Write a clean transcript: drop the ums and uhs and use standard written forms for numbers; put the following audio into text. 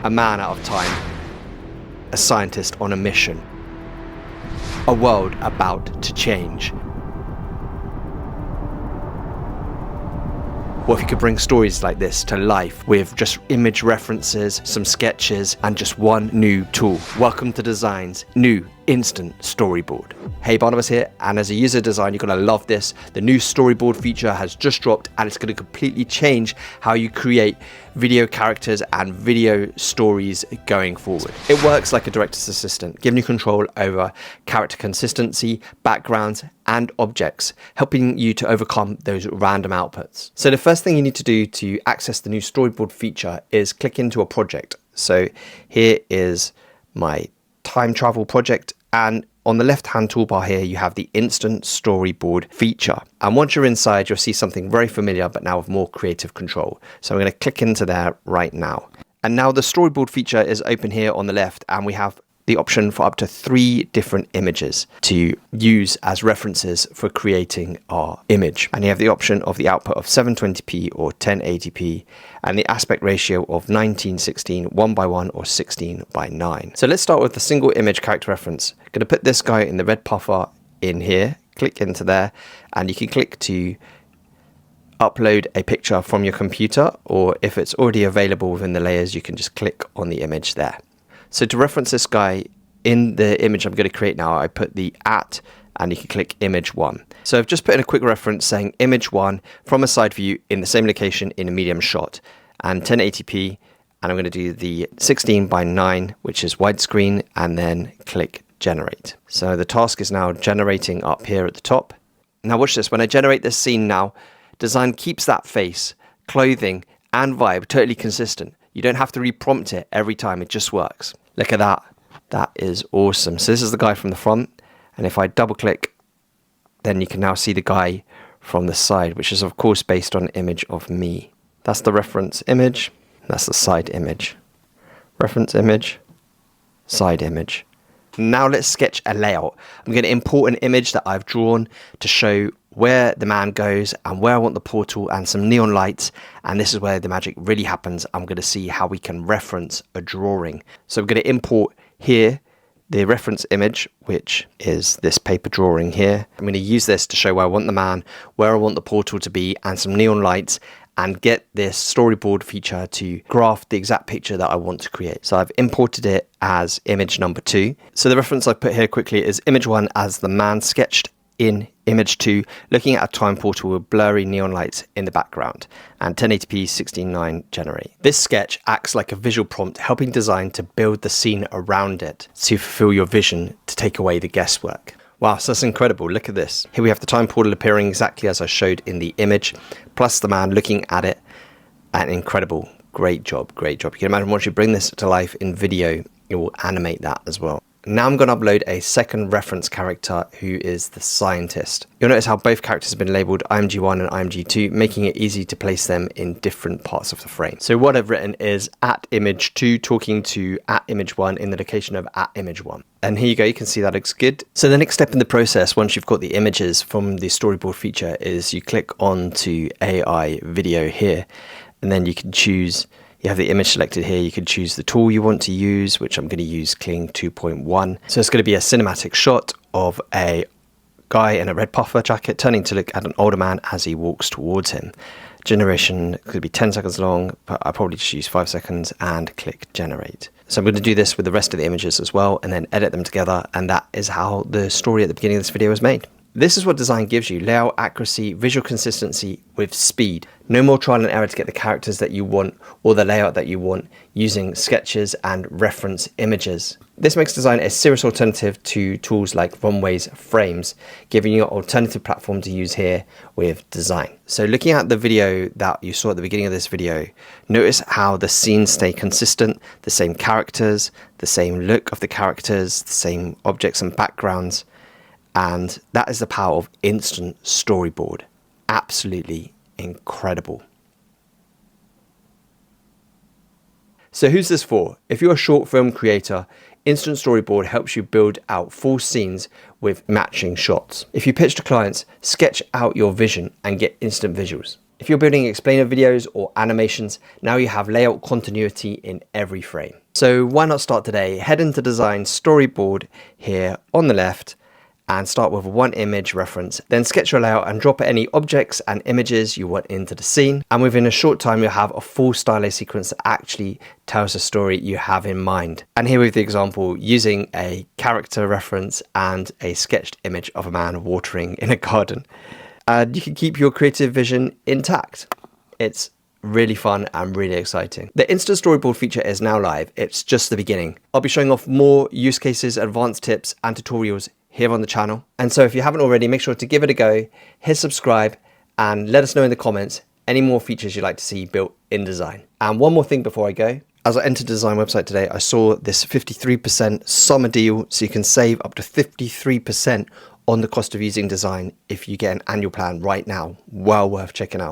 a man out of time, a scientist on a mission, a world about to change. What if you could bring stories like this to life with just image references, some sketches, and just one new tool? Welcome to Dzine's new Instant Storyboard. Hey, Barnabas here, and as a user of Dzine, you're going to love this. The new storyboard feature has just dropped, and it's going to completely change how you create video characters and video stories going forward. It works like a director's assistant, giving you control over character consistency, backgrounds, and objects, helping you to overcome those random outputs. So the first thing you need to do to access the new storyboard feature is click into a project. So here is my time travel project, and on the left-hand toolbar here, you have the Instant Storyboard feature. And once you're inside, you'll see something very familiar, but now with more creative control. So I'm going to click into there right now. And now the storyboard feature is open here on the left, and we have the option for up to 3 different images to use as references for creating our image. And you have the option of the output of 720p or 1080p, and the aspect ratio of 19:16, 1:1 or 16:9. So let's start with the single image character reference. I'm going to put this guy in the red puffer in here, click into there, and you can click to upload a picture from your computer, or if it's already available within the layers, you can just click on the image there. So to reference this guy in the image I'm going to create now, I put the @ and you can click image 1. So I've just put in a quick reference saying image 1 from a side view in the same location in a medium shot, and 1080p, and I'm going to do the 16:9, which is widescreen, and then click generate. So the task is now generating up here at the top. Now watch this. When I generate this scene now, Dzine keeps that face, clothing, and vibe totally consistent. You don't have to reprompt it every time, it just works. Look at that. That is awesome. So this is the guy from the front, and if I double click, then you can now see the guy from the side, which is of course based on an image of me. That's the reference image, that's the side image. Reference image, side image. Now let's sketch a layout. I'm going to import an image that I've drawn to show where the man goes and where I want the portal and some neon lights, and this is where the magic really happens. I'm going to see how we can reference a drawing. So I'm going to import here the reference image, which is this paper drawing here. I'm going to use this to show where I want the man, where I want the portal to be, and some neon lights, and get this storyboard feature to graph the exact picture that I want to create. So I've imported it as image number 2. So the reference I've put here quickly is image 1 as the man sketched in image 2, looking at a time portal with blurry neon lights in the background, and 1080p 16:9 generate. This sketch acts like a visual prompt, helping Dzine to build the scene around it to fulfill your vision, to take away the guesswork. Wow, so that's incredible. Look at this. Here we have the time portal appearing exactly as I showed in the image, plus the man looking at it, and incredible. Great job, great job. You can imagine once you bring this to life in video, it will animate that as well. Now I'm going to upload a second reference character who is the scientist. You'll notice how both characters have been labeled IMG1 and IMG2, making it easy to place them in different parts of the frame. So what I've written is @image2 talking to @image1 in the location of @image1. And here you go, you can see that looks good. So the next step in the process, once you've got the images from the storyboard feature, is you click on to aivideo here, and then you can choose. You have the image selected here. You can choose the tool you want to use, which I'm going to use Kling 2.1. So it's going to be a cinematic shot of a guy in a red puffer jacket turning to look at an older man as he walks towards him. Generation could be 10 seconds long, but I'll probably just use 5 seconds and click generate. So I'm going to do this with the rest of the images as well, and then edit them together. And that is how the story at the beginning of this video is made. This is what Dzine gives you: layout, accuracy, visual consistency with speed. No more trial and error to get the characters that you want or the layout that you want using sketches and reference images. This makes Dzine a serious alternative to tools like Runway's frames, giving you an alternative platform to use here with Dzine. So looking at the video that you saw at the beginning of this video, notice how the scenes stay consistent, the same characters, the same look of the characters, the same objects and backgrounds. And that is the power of Instant Storyboard. Absolutely incredible. So who's this for? If you're a short film creator, Instant Storyboard helps you build out full scenes with matching shots. If you pitch to clients, sketch out your vision and get instant visuals. If you're building explainer videos or animations, now you have layout continuity in every frame. So why not start today? Head into Dzine Storyboard here on the left and start with one image reference, then sketch your layout and drop any objects and images you want into the scene. And within a short time, you'll have a full stylized sequence that actually tells the story you have in mind. And here with the example, using a character reference and a sketched image of a man watering in a garden. And you can keep your creative vision intact. It's really fun and really exciting. The Instant Storyboard feature is now live. It's just the beginning. I'll be showing off more use cases, advanced tips and tutorials here on the channel. And so if you haven't already, make sure to give it a go, hit subscribe and let us know in the comments any more features you'd like to see built in Dzine. And one more thing before I go. As I entered the Dzine website today, I saw this 53% summer deal, so you can save up to 53% on the cost of using Dzine if you get an annual plan right now. Well worth checking out.